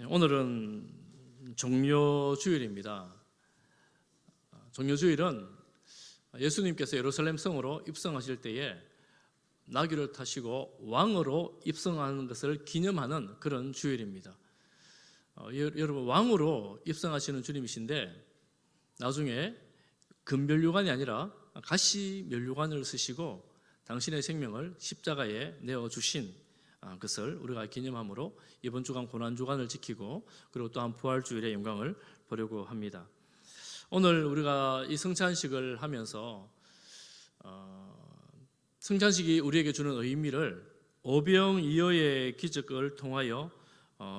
오늘은 종료주일입니다. 종료주일은 예수님께서 예루살렘 성으로 입성하실 때에 나귀를 타시고 왕으로 입성하는 것을 기념하는 그런 주일입니다. 여러분, 왕으로 입성하시는 주님이신데 나중에 금면류관이 아니라 가시면류관을 쓰시고 당신의 생명을 십자가에 내어주신 것을 우리가 기념함으로 이번 주간 고난주간을 지키고 그리고 또한 부활주일의 영광을 보려고 합니다. 오늘 우리가 이 성찬식을 하면서 성찬식이 우리에게 주는 의미를 오병이어의 기적을 통하여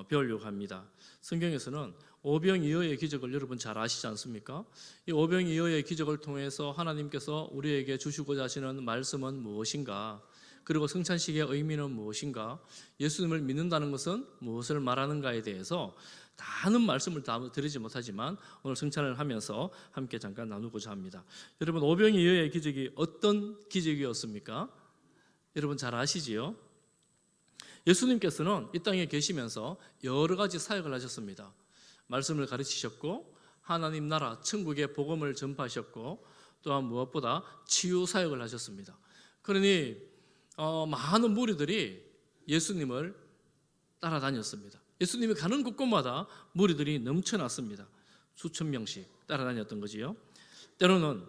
배우려고 합니다. 성경에서는 오병이어의 기적을 여러분 잘 아시지 않습니까? 이 오병이어의 기적을 통해서 하나님께서 우리에게 주시고자 하시는 말씀은 무엇인가? 그리고 성찬식의 의미는 무엇인가? 예수님을 믿는다는 것은 무엇을 말하는가에 대해서 다는 말씀을 다 드리지 못하지만 오늘 성찬을 하면서 함께 잠깐 나누고자 합니다. 여러분, 오병이어의 기적이 어떤 기적이었습니까? 여러분 잘 아시지요? 예수님께서는 이 땅에 계시면서 여러 가지 사역을 하셨습니다. 말씀을 가르치셨고 하나님 나라 천국의 복음을 전파하셨고 또한 무엇보다 치유 사역을 하셨습니다. 그러니 많은 무리들이 예수님을 따라다녔습니다. 예수님이 가는 곳곳마다 무리들이 넘쳐났습니다. 수천 명씩 따라다녔던 거지요. 때로는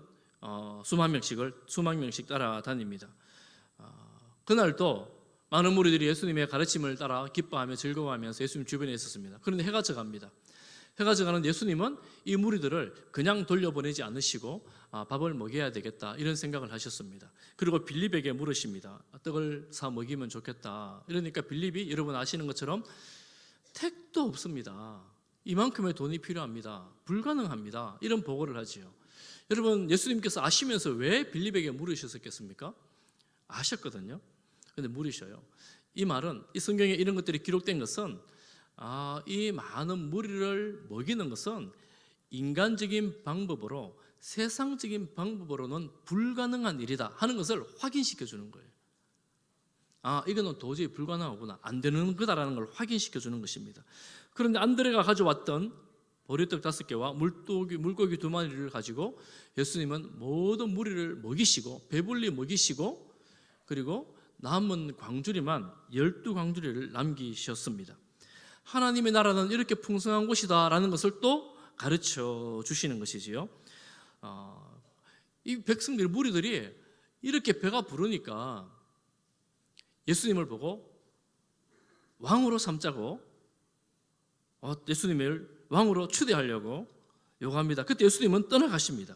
수만 명씩 따라다닙니다. 그날도 많은 무리들이 예수님의 가르침을 따라 기뻐하며 즐거워하면서 예수님 주변에 있었습니다. 그런데 해가 져갑니다. 해가 져가는 예수님은 이 무리들을 그냥 돌려보내지 않으시고 밥을 먹여야 되겠다 이런 생각을 하셨습니다. 그리고 빌립에게 물으십니다. 떡을 사 먹이면 좋겠다. 이러니까 빌립이 여러분 아시는 것처럼 택도 없습니다. 이만큼의 돈이 필요합니다. 불가능합니다. 이런 보고를 하지요. 여러분, 예수님께서 아시면서 왜 빌립에게 물으셨겠습니까? 아셨거든요. 그런데 물으셔요. 이 말은, 이 성경에 이런 것들이 기록된 것은 이 많은 무리를 먹이는 것은 인간적인 방법으로, 세상적인 방법으로는 불가능한 일이다 하는 것을 확인시켜 주는 거예요. 이거는 도저히 불가능하구나, 안 되는 거다라는 걸 확인시켜 주는 것입니다. 그런데 안드레가 가져왔던 보리떡 5개와 물고기 2마리를 가지고 예수님은 모든 무리를 먹이시고 배불리 먹이시고 그리고 남은 광주리만 12광주리를 남기셨습니다. 하나님의 나라는 이렇게 풍성한 곳이다라는 것을 또 가르쳐 주시는 것이지요. 이 백성들, 무리들이 이렇게 배가 부르니까 예수님을 보고 왕으로 삼자고 예수님을 왕으로 추대하려고 요구합니다. 그때 예수님은 떠나가십니다.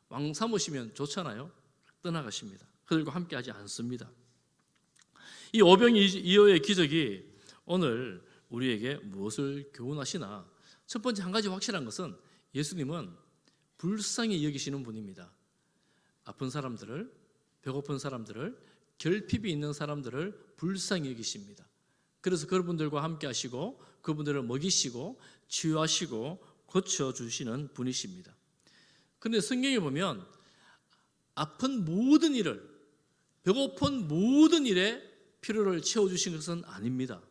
왕 삼으시면 좋잖아요. 떠나가십니다. 그들과 함께하지 않습니다. 이 오병이어의 기적이 오늘 우리에게 무엇을 교훈하시나? 첫 번째 한 가지 확실한 것은 예수님은 불쌍히 여기시는 분입니다. 아픈 사람들을, 배고픈 사람들을, 결핍이 있는 사람들을 불쌍히 여기십니다. 그래서 그분들과 함께 하시고 그분들을 먹이시고 치유하시고 고쳐주시는 분이십니다. 그런데 성경에 보면 아픈 모든 일을, 배고픈 모든 일에 필요를 채워주신 것은 아닙니다.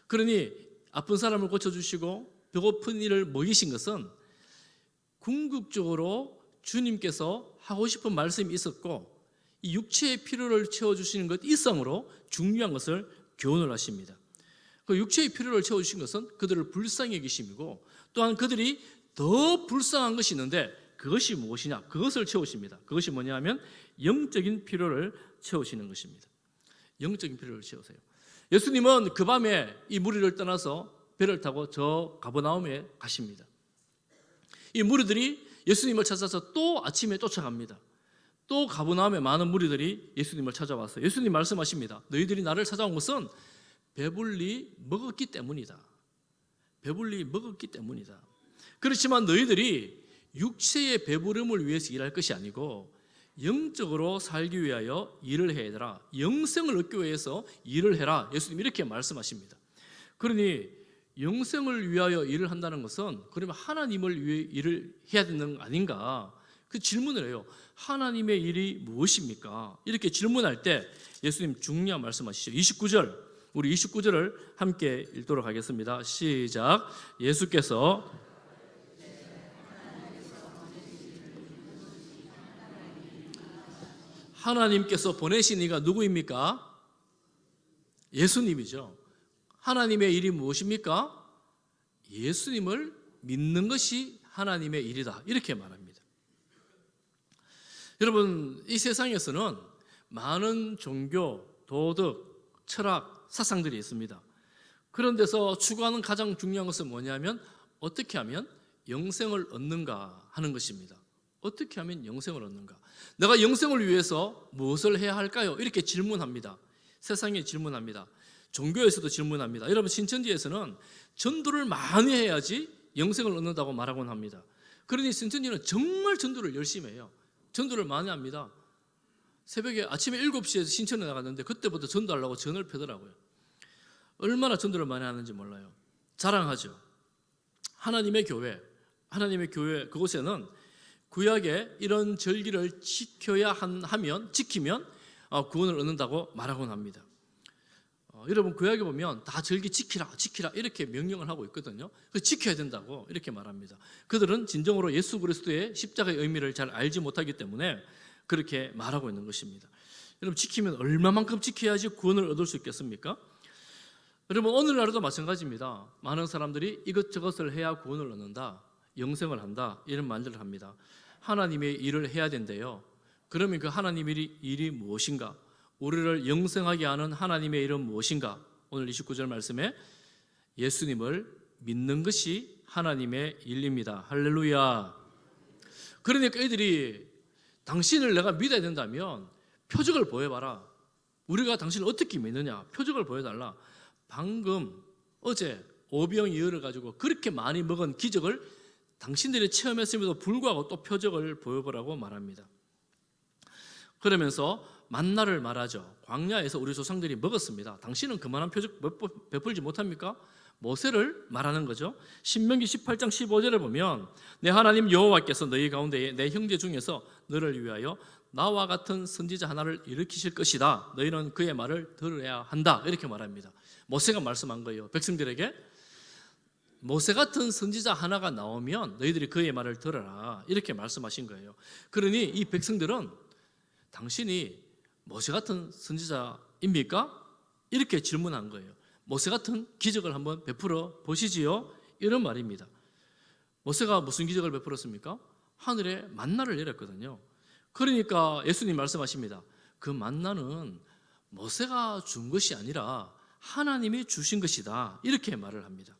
그러니 아픈 사람을 고쳐주시고 배고픈 일을 먹이신 것은 궁극적으로 주님께서 하고 싶은 말씀이 있었고 이 육체의 필요를 채워주시는 것 이상으로 중요한 것을 교훈을 하십니다. 그 육체의 필요를 채워주신 것은 그들을 불쌍히 여기심이고 또한 그들이 더 불쌍한 것이 있는데 그것이 무엇이냐? 그것을 채우십니다. 그것이 뭐냐 하면 영적인 필요를 채우시는 것입니다. 영적인 필요를 채우세요. 예수님은 그 밤에 이 무리를 떠나서 배를 타고 저 가버나움에 가십니다. 이 무리들이 예수님을 찾아서 또 아침에 쫓아갑니다. 또 가버나움에 많은 무리들이 예수님을 찾아왔어요. 예수님 말씀하십니다. 너희들이 나를 찾아온 것은 배불리 먹었기 때문이다. 그렇지만 너희들이 육체의 배부름을 위해서 일할 것이 아니고 영적으로 살기 위하여 일을 해야 되라. 영생을 얻기 위해서 일을 해라. 예수님 이렇게 말씀하십니다. 그러니 영생을 위하여 일을 한다는 것은 그러면 하나님을 위해 일을 해야 되는 거 아닌가? 그 질문을 해요. 하나님의 일이 무엇입니까? 이렇게 질문할 때 예수님 중요한 말씀하시죠. 29절, 우리 29절을 함께 읽도록 하겠습니다. 시작. 예수께서 하나님께서 보내신 이가 누구입니까? 예수님이죠. 하나님의 일이 무엇입니까? 예수님을 믿는 것이 하나님의 일이다. 이렇게 말합니다. 여러분, 이 세상에서는 많은 종교, 도덕, 철학, 사상들이 있습니다. 그런 데서 추구하는 가장 중요한 것은 뭐냐면 어떻게 하면 영생을 얻는가 하는 것입니다. 어떻게 하면 영생을 얻는가? 내가 영생을 위해서 무엇을 해야 할까요? 이렇게 질문합니다. 세상에 질문합니다. 종교에서도 질문합니다. 여러분, 신천지에서는 전도를 많이 해야지 영생을 얻는다고 말하곤 합니다. 그러니 신천지는 정말 전도를 열심히 해요. 전도를 많이 합니다. 새벽에 아침에 7시에 신천에 나갔는데 그때부터 전도하려고 전을 펴더라고요. 얼마나 전도를 많이 하는지 몰라요. 자랑하죠. 하나님의 교회 그곳에는 구약의 이런 절기를 지키면 구원을 얻는다고 말하곤 합니다. 여러분, 구약에 보면 다 절기 지키라 이렇게 명령을 하고 있거든요. 지켜야 된다고 이렇게 말합니다. 그들은 진정으로 예수 그리스도의 십자가의 의미를 잘 알지 못하기 때문에 그렇게 말하고 있는 것입니다. 여러분, 지키면 얼마만큼 지켜야지 구원을 얻을 수 있겠습니까? 여러분, 오늘날에도 마찬가지입니다. 많은 사람들이 이것저것을 해야 구원을 얻는다, 영생을 한다, 이런 말들을 합니다. 하나님의 일을 해야 된대요. 그러면 그 하나님의 일이 무엇인가? 우리를 영생하게 하는 하나님의 일은 무엇인가? 오늘 29절 말씀에 예수님을 믿는 것이 하나님의 일입니다. 할렐루야. 그러니까 이들이 당신을 내가 믿어야 된다면 표적을 보여봐라. 우리가 당신을 어떻게 믿느냐? 표적을 보여달라. 방금 어제 오병이어를 가지고 그렇게 많이 먹은 기적을 당신들이 체험했음에도 불구하고 또 표적을 보여보라고 말합니다. 그러면서 만나를 말하죠. 광야에서 우리 조상들이 먹었습니다. 당신은 그만한 표적 베풀지 못합니까? 모세를 말하는 거죠. 신명기 18장 15절에 보면 내 하나님 여호와께서 너희 가운데에 내 형제 중에서 너를 위하여 나와 같은 선지자 하나를 일으키실 것이다. 너희는 그의 말을 들어야 한다. 이렇게 말합니다. 모세가 말씀한 거예요. 백성들에게 모세 같은 선지자 하나가 나오면 너희들이 그의 말을 들어라. 이렇게 말씀하신 거예요. 그러니 이 백성들은 당신이 모세 같은 선지자입니까? 이렇게 질문한 거예요. 모세 같은 기적을 한번 베풀어 보시지요? 이런 말입니다. 모세가 무슨 기적을 베풀었습니까? 하늘에 만나를 내렸거든요. 그러니까 예수님 말씀하십니다. 그 만나는 모세가 준 것이 아니라 하나님이 주신 것이다. 이렇게 말을 합니다.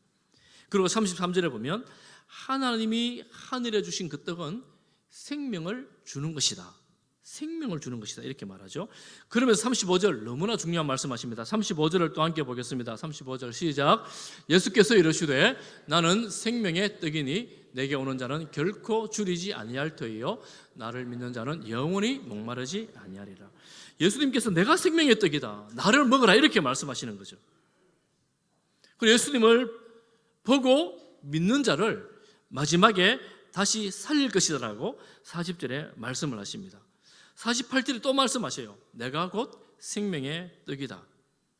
그리고 33절에 보면 하나님이 하늘에 주신 그 떡은 생명을 주는 것이다. 생명을 주는 것이다. 이렇게 말하죠. 그러면서 35절 너무나 중요한 말씀하십니다. 35절을 또 함께 보겠습니다. 35절 시작. 예수께서 이르시되 나는 생명의 떡이니 내게 오는 자는 결코 줄이지 아니할 터이요 나를 믿는 자는 영원히 목마르지 아니하리라. 예수님께서 내가 생명의 떡이다. 나를 먹으라. 이렇게 말씀하시는 거죠. 그리고 예수님을 보고 믿는 자를 마지막에 다시 살릴 것이라고 40절에 말씀을 하십니다. 48절에 또 말씀하셔요. 내가 곧 생명의 떡이다.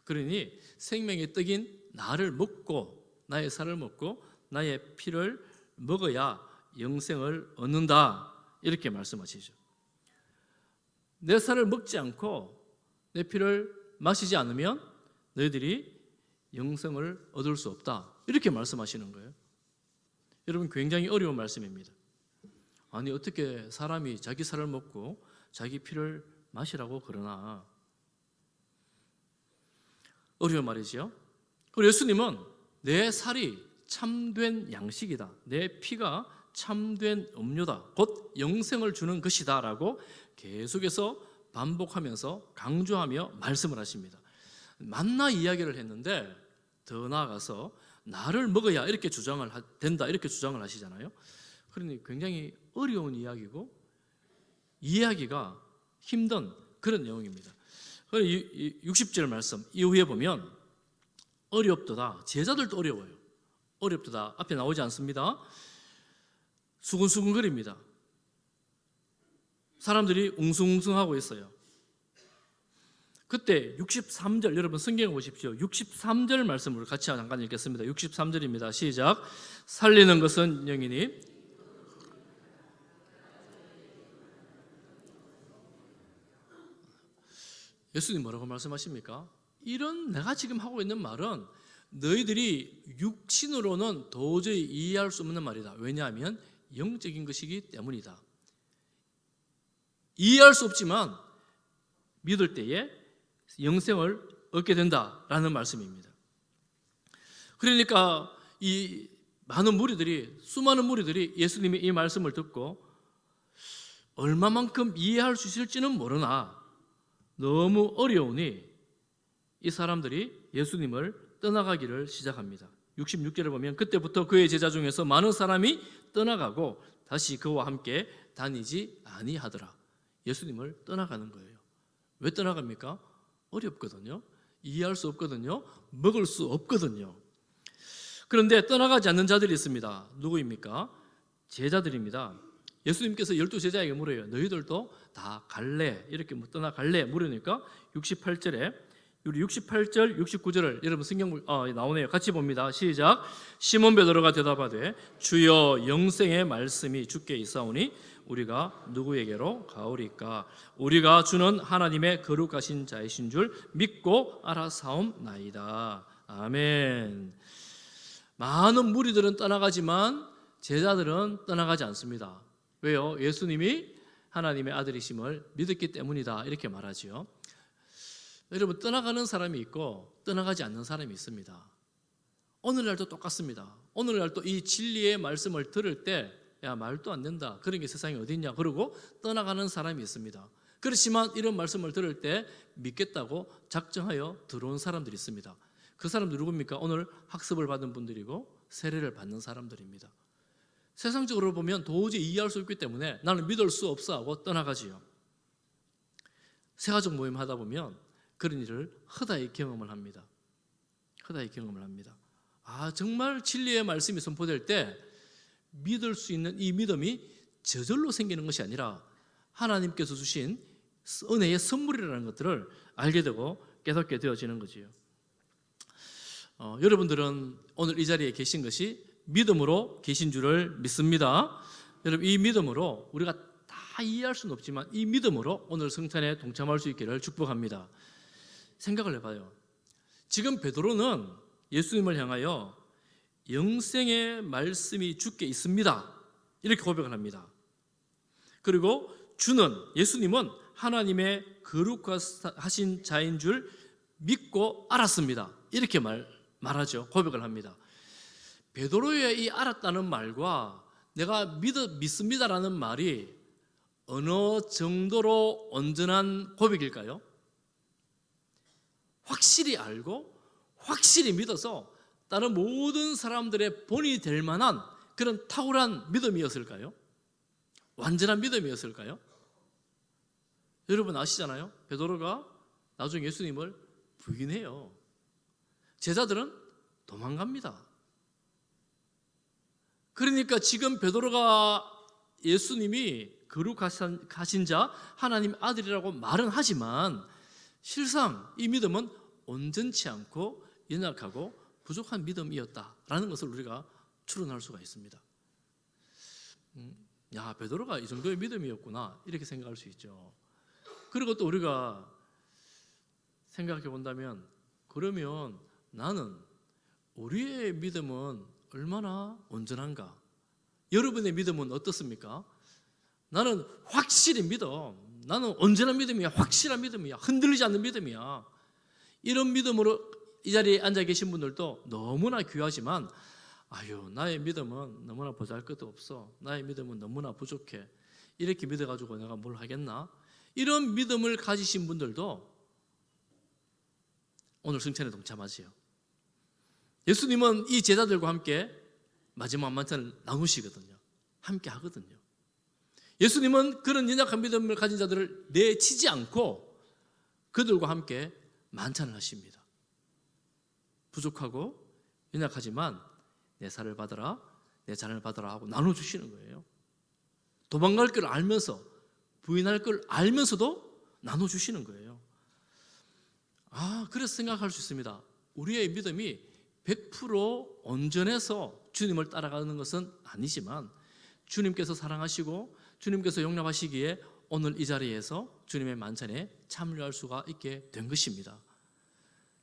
그러니 생명의 떡인 나를 먹고 나의 살을 먹고 나의 피를 먹어야 영생을 얻는다. 이렇게 말씀하시죠. 내 살을 먹지 않고 내 피를 마시지 않으면 너희들이 영생을 얻을 수 없다. 이렇게 말씀하시는 거예요. 여러분, 굉장히 어려운 말씀입니다. 아니, 어떻게 사람이 자기 살을 먹고 자기 피를 마시라고 그러나? 어려운 말이지요. 그리고 예수님은 내 살이 참된 양식이다. 내 피가 참된 음료다. 곧 영생을 주는 것이다 라고 계속해서 반복하면서 강조하며 말씀을 하십니다. 만나 이야기를 했는데 더 나아가서 나를 먹어야 이렇게 주장을 된다. 이렇게 주장을 하시잖아요. 그러니 굉장히 어려운 이야기고 이해하기가 힘든 그런 내용입니다. 60절 말씀 이후에 보면 어렵도다. 제자들도 어려워요. 어렵도다. 앞에 나오지 않습니다. 수근수근거립니다. 사람들이 웅성웅성하고 있어요. 그때 63절, 여러분 성경을 보십시오. 63절 말씀을 같이 잠깐 읽겠습니다. 63절입니다. 시작. 살리는 것은 영이니 예수님 뭐라고 말씀하십니까? 이런 내가 지금 하고 있는 말은 너희들이 육신으로는 도저히 이해할 수 없는 말이다. 왜냐하면 영적인 것이기 때문이다. 이해할 수 없지만 믿을 때에 영생을 얻게 된다라는 말씀입니다. 그러니까 이 많은 무리들이, 수많은 무리들이 예수님의 이 말씀을 듣고 얼마만큼 이해할 수 있을지는 모르나 너무 어려우니 이 사람들이 예수님을 떠나가기를 시작합니다. 66절에 보면 그때부터 그의 제자 중에서 많은 사람이 떠나가고 다시 그와 함께 다니지 아니하더라. 예수님을 떠나가는 거예요. 왜 떠나갑니까? 어렵거든요. 이해할 수 없거든요. 먹을 수 없거든요. 그런데 떠나가지 않는 자들이 있습니다. 누구입니까? 제자들입니다. 예수님께서 12제자에게 물어요. 너희들도 다 갈래? 이렇게 떠나갈래? 물으니까 68절에 우리 68절, 69절을 여러분 성경 나오네요. 같이 봅니다. 시작. 시몬 베드로가 대답하되 주여 영생의 말씀이 주께 있사오니 우리가 누구에게로 가오리까? 우리가 주는 하나님의 거룩하신 자이신 줄 믿고 알아사옵나이다. 아멘. 많은 무리들은 떠나가지만 제자들은 떠나가지 않습니다. 왜요? 예수님이 하나님의 아들이심을 믿었기 때문이다. 이렇게 말하지요. 여러분, 떠나가는 사람이 있고 떠나가지 않는 사람이 있습니다. 오늘날도 똑같습니다. 오늘날도 이 진리의 말씀을 들을 때 야, 말도 안 된다. 그런 게 세상에 어디 있냐. 그러고 떠나가는 사람이 있습니다. 그렇지만 이런 말씀을 들을 때 믿겠다고 작정하여 들어온 사람들이 있습니다. 그 사람들 누굽니까? 오늘 학습을 받은 분들이고 세례를 받는 사람들입니다. 세상적으로 보면 도저히 이해할 수 없기 때문에 나는 믿을 수 없어 하고 떠나가지요. 새가족 모임 하다 보면 그런 일을 허다히 경험을 합니다. 허다히 경험을 합니다. 정말 진리의 말씀이 선포될 때 믿을 수 있는 이 믿음이 저절로 생기는 것이 아니라 하나님께서 주신 은혜의 선물이라는 것들을 알게 되고 깨닫게 되어지는 거지요. 여러분들은 오늘 이 자리에 계신 것이 믿음으로 계신 줄을 믿습니다. 여러분, 이 믿음으로 우리가 다 이해할 수는 없지만 이 믿음으로 오늘 성찬에 동참할 수 있기를 축복합니다. 생각을 해봐요. 지금 베드로는 예수님을 향하여 영생의 말씀이 주께 있습니다. 이렇게 고백을 합니다. 그리고 예수님은 하나님의 거룩하신 자인 줄 믿고 알았습니다. 이렇게 말하죠. 고백을 합니다. 베드로의 이 알았다는 말과 내가 믿습니다라는 말이 어느 정도로 온전한 고백일까요? 확실히 알고 확실히 믿어서 다른 모든 사람들의 본이 될 만한 그런 탁월한 믿음이었을까요? 완전한 믿음이었을까요? 여러분 아시잖아요. 베드로가 나중에 예수님을 부인해요. 제자들은 도망갑니다. 그러니까 지금 베드로가 예수님이 거룩하신 자 하나님 아들이라고 말은 하지만 실상 이 믿음은 온전치 않고 연약하고 부족한 믿음이었다라는 것을 우리가 추론할 수가 있습니다. 베드로가 이 정도의 믿음이었구나 이렇게 생각할 수 있죠. 그리고 또 우리가 생각해 본다면 그러면 나는 우리의 믿음은 얼마나 온전한가? 여러분의 믿음은 어떻습니까? 나는 확실히 믿어. 나는 온전한 믿음이야. 확실한 믿음이야. 흔들리지 않는 믿음이야. 이런 믿음으로 이 자리에 앉아 계신 분들도 너무나 귀하지만 나의 믿음은 너무나 보잘것도 없어. 나의 믿음은 너무나 부족해. 이렇게 믿어가지고 내가 뭘 하겠나? 이런 믿음을 가지신 분들도 오늘 성찬에 동참하지요. 예수님은 이 제자들과 함께 마지막 만찬을 나누시거든요. 함께 하거든요. 예수님은 그런 연약한 믿음을 가진 자들을 내치지 않고 그들과 함께 만찬을 하십니다. 부족하고 연약하지만 내 살을 받아라, 내 잔을 받아라 하고 나눠주시는 거예요. 도망갈 걸 알면서 부인할 걸 알면서도 나눠주시는 거예요. 그래서 생각할 수 있습니다. 우리의 믿음이 100% 온전해서 주님을 따라가는 것은 아니지만 주님께서 사랑하시고 주님께서 용납하시기에 오늘 이 자리에서 주님의 만찬에 참여할 수가 있게 된 것입니다.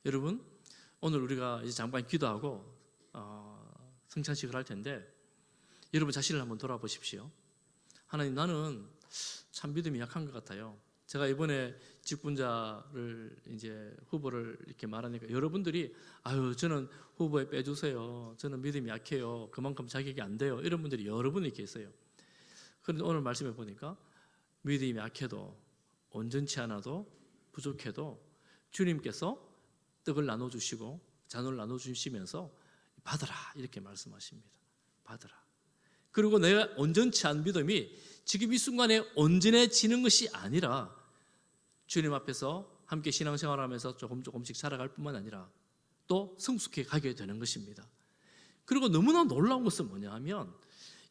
여러분, 오늘 우리가 이제 잠깐 기도하고 성찬식을 할 텐데 여러분 자신을 한번 돌아보십시오. 하나님, 나는 참 믿음이 약한 것 같아요. 제가 이번에 직분자를 이제 후보를 이렇게 말하니까 여러분들이 저는 후보에 빼주세요. 저는 믿음이 약해요. 그만큼 자격이 안 돼요. 이런 분들이 여러분이 계세요. 그런데 오늘 말씀해 보니까 믿음이 약해도 온전치 않아도 부족해도 주님께서 떡을 나눠주시고 잔을 나눠주시면서 받으라 이렇게 말씀하십니다. 받으라. 그리고 내가 온전치 않은 믿음이 지금 이 순간에 온전해지는 것이 아니라 주님 앞에서 함께 신앙생활하면서 조금씩 자라갈 뿐만 아니라 또 성숙해 가게 되는 것입니다. 그리고 너무나 놀라운 것은 뭐냐 하면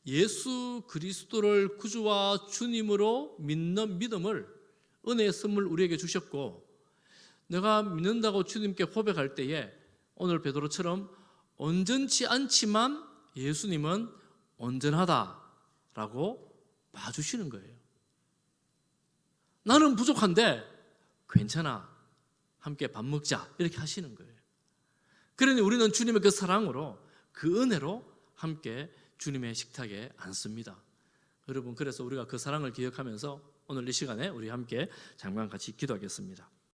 예수 그리스도를 구주와 주님으로 믿는 믿음을 은혜의 선물 우리에게 주셨고, 내가 믿는다고 주님께 고백할 때에 오늘 베드로처럼 온전치 않지만 예수님은 온전하다라고 봐주시는 거예요. 나는 부족한데 괜찮아, 함께 밥 먹자 이렇게 하시는 거예요. 그러니 우리는 주님의 그 사랑으로 그 은혜로 함께 주님의 식탁에 앉습니다. 여러분, 그래서 우리가 그 사랑을 기억하면서 오늘 이 시간에 우리 함께 잠깐 같이 기도하겠습니다.